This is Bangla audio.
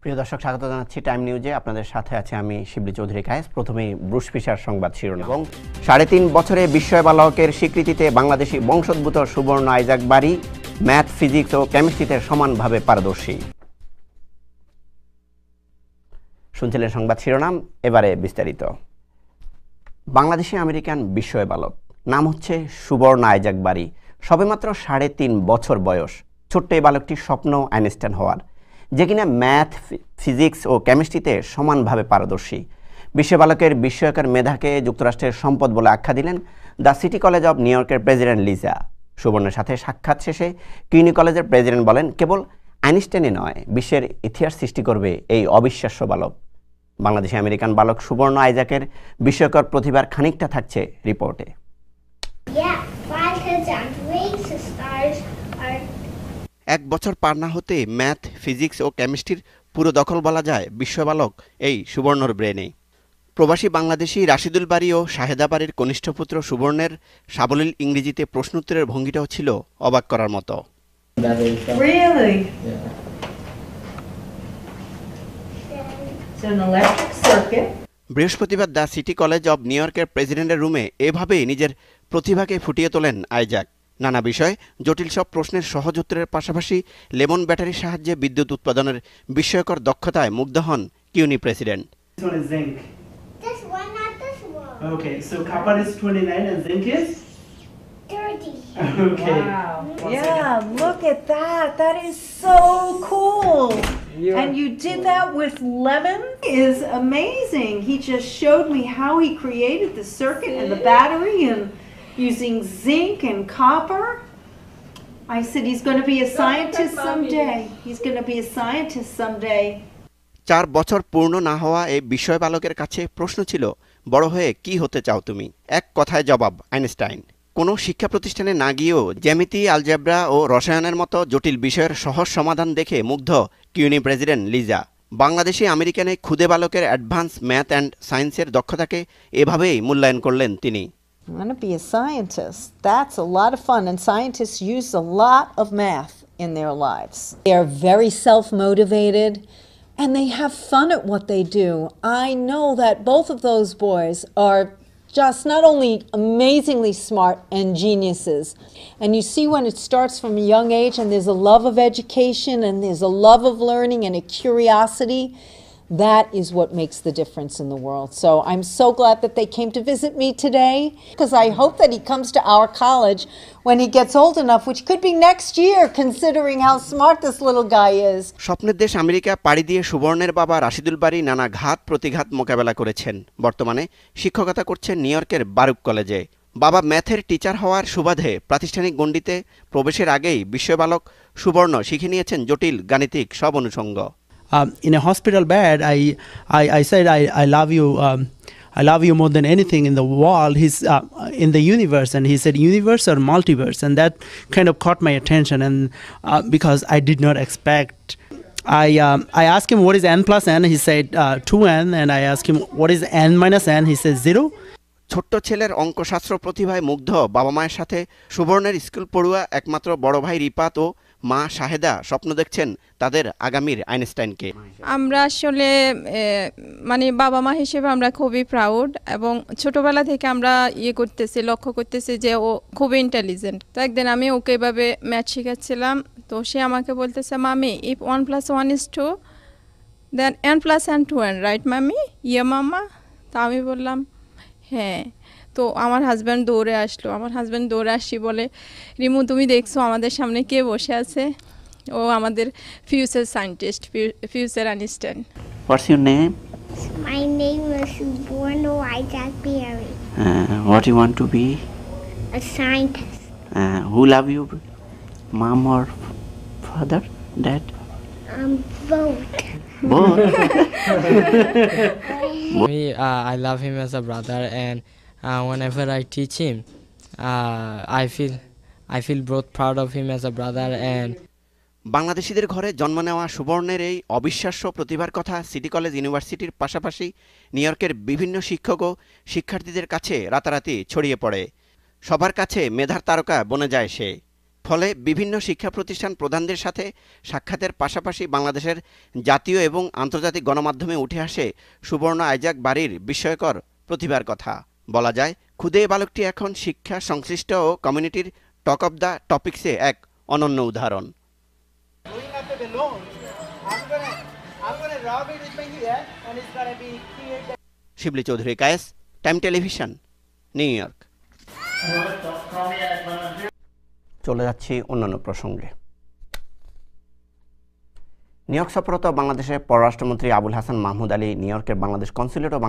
প্রিয় দর্শক, স্বাগত জানাচ্ছি টাইম নিউজে। আপনাদের সাথে আছে আমি শিবলি চৌধুরী কায়েস। প্রথমেই ব্রুস ফিশার সংবাদ শিরোনাম। এবং ৩.৫ বছরে বিস্ময় বালকের স্বীকৃতিতে বাংলাদেশি বংশোদ্ভূত সুবর্ণ আইজাক বারী ম্যাথ, ফিজিক্স ও কেমিস্ট্রিতে সমানভাবে পারদর্শী। শুনছিলেন সংবাদ শিরোনাম, এবারে বিস্তারিত। বাংলাদেশি আমেরিকান বিস্ময় বালক, নাম হচ্ছে সুবর্ণ আইজাক বারী। সবেমাত্র ৩.৫ বছর বয়স। ছোট্ট এই বালকটির স্বপ্ন আইনস্টাইন হওয়ার, যে কিনা ম্যাথ, ফিজিক্স ও কেমিস্ট্রিতে সমানভাবে পারদর্শী। বিশ্ব বালকের বিস্ময়কর মেধাকে যুক্তরাষ্ট্রের সম্পদ বলে আখ্যা দিলেন the city college of new ইয়র্কের প্রেসিডেন্ট লিজা। সুবর্ণের সাথে সাক্ষাৎ শেষে কিউনি কলেজের প্রেসিডেন্ট বলেন, কেবল আইনস্টাইনই নয়, বিশ্বের ইতিহাস সৃষ্টি করবে এই অবিশ্বাস্য বালক। বাংলাদেশি আমেরিকান বালক সুবর্ণ আইজাকের বিস্ময়কর প্রতিভার খানিকটা থাকছে রিপোর্টে। এক বছর পার না হতে ম্যাথ, ফিজিক্স ও কেমিস্ট্রির পুরো দখল বলা যায় বিশ্ববালক এই সুবর্ণর ব্রেনে। প্রবাসী বাংলাদেশি রাশিদুল বারী ও শাহেদা বারীর কনিষ্ঠ পুত্র সুবর্ণের সাবলীল ইংরেজিতে প্রশ্নোত্তরের ভঙ্গিটাও ছিল অবাক করার মতো। বৃহস্পতিবার the city college of new ইয়র্কের প্রেসিডেন্টের রুমে এভাবেই নিজের প্রতিভাকে ফুটিয়ে তোলেন আইজাক। নানা বিষয়ে জটিল সব প্রশ্নের সহজ উত্তরের পাশাপাশি লেমন ব্যাটারির সাহায্যে বিদ্যুৎ উৎপাদনের বিস্ময়কর দক্ষতায় মুগ্ধ হন কিউনি president. Okay, so copper is 29 and zinc is 30. Okay. Wow. Yeah, look at that. That is so cool. And you did that with lemon? Is amazing. He just showed me how he created the circuit and the battery and using zinc and copper. I said he's going to be a scientist someday. He's going to be a scientist someday. 4 বছর পূর্ণ না হওয়া এই বিস্ময় বালকের কাছে প্রশ্ন ছিল, বড় হয়ে কি হতে চাও তুমি? এক কথায় জবাব, আইনস্টাইন। কোনো শিক্ষা প্রতিষ্ঠানে না গিয়েও জ্যামিতি, আলজেব্রা ও রসায়নের মতো জটিল বিষয়ের সহজ সমাধান দেখে মুগ্ধ কিউনি প্রেসিডেন্ট লিজা। বাংলাদেশি আমেরিকানে খুদে বালকের অ্যাডভান্স ম্যাথ অ্যান্ড সায়েন্সের দক্ষতাকে এভাবেই মূল্যায়ন করলেন তিনি। I'm going to be a scientist. That's a lot of fun, and scientists use a lot of math in their lives. They are very self-motivated, and they have fun at what they do. I know that both of those boys are just not only amazingly smart and geniuses, and you see when it starts from a young age and there's a love of education and there's a love of learning and a curiosity, that is what makes the difference in the world. So I'm so glad that they came to visit me today, because I hope that he comes to our college when he gets old enough, which could be next year, considering how smart this little guy is. স্বপ্নের দেশ আমেরিকা পাড়ি দিয়ে সুবর্ণের বাবা রাশিদুল বারী নানা ঘাত প্রতিঘাত মোকাবেলা করেছেন। বর্তমানে শিক্ষকতা করছেন নিউ ইয়র্কের বারুক কলেজে। বাবা ম্যাথের টিচার হওয়ার সুবাদে প্রাতিষ্ঠানিক গণ্ডিতে প্রবেশের আগেই বিশ্ববালক সুবর্ণ শিখে নিয়েছেন জটিল গাণিতিক সব অনুষঙ্গ। In a hospital bed, I said, I love you. I love you more than anything in the world. He's in the universe, and he said universe or multiverse, and that kind of caught my attention. And because I did not expect, I asked him what is n plus n. He said 2n, and I asked him what is n minus n. He said 0. ছোট্ট ছেলের অঙ্কশাস্ত্র প্রতিভায় মুগ্ধ বাবা মায়ের সাথে সুবর্ণের স্কুল পড়ুয়া একমাত্র বড় ভাই রিপাত ও মা শাহেদা স্বপ্ন দেখছেন তাদের আগামীর আইনস্টাইনকে। আমরা আসলে মানে বাবা মা হিসেবে আমরা খুবই প্রাউড, এবং ছোটবেলা থেকে আমরা লক্ষ্য করতেছি যে ও খুবই ইন্টেলিজেন্ট। তো একদিন আমি ওকে এভাবে ম্যাথ শেখাচ্ছিলাম, তো সে আমাকে বলতেছে, মামি if 1 + 1 = 2 then n + n 2n, right মামি? ইয়ে মাম্মা। তো আমি বললাম হ্যাঁ। তো আমার হাজব্যান্ড দৌড়ে আসলো। আমার হাজব্যান্ড দৌড়ে আসি বলে, রিমু তুমি দেখছো আমাদের সামনে কে বসে আছে? ও আমাদের future scientist, future Einstein. What's your name? My name is Suborno Isaac Berry. What you want to be? A scientist. Who love you? Mom or father? Dad? Both. Both. Me, I love him as a brother, and whenever I teach him, I feel both proud of him as a brother. And বাংলাদেশিদের ঘরে জন্ম নেওয়া সুবর্ণের এই অবিশ্বাস্য প্রতিভার কথা সিটি কলেজ ইউনিভার্সিটির পাশাপাশি নিউ ইয়র্কের বিভিন্ন শিক্ষক ও শিক্ষার্থীদের কাছে রাতারাতি ছড়িয়ে পড়ে। সবার কাছে মেধার তারকা বনে যায় সে। ফলে বিভিন্ন শিক্ষা প্রতিষ্ঠান প্রধানদের সাথে সাক্ষাতের পাশাপাশি বাংলাদেশের জাতীয় এবং আন্তর্জাতিক গণমাধ্যমে উঠে আসে সুবর্ণ আইজাক বাড়ির বিস্ময়কর প্রতিভার কথা। বলা যায় খুদে এই বালকটি এখন শিক্ষা সংশ্লিষ্ট ও কমিউনিটির টক অব দ্য টপিক্সে এক অনন্য উদাহরণ। Shibli Chowdhury Kayes, time television, New York. চলে যাচ্ছি অন্যান্য প্রসঙ্গে। নিউ ইয়র্ক সফররত বাংলাদেশের পররাষ্ট্রমন্ত্রী আবুল হাসান মাহমুদ আলী নিউ ইয়র্কের বাংলাদেশ কনস্যুলেট ও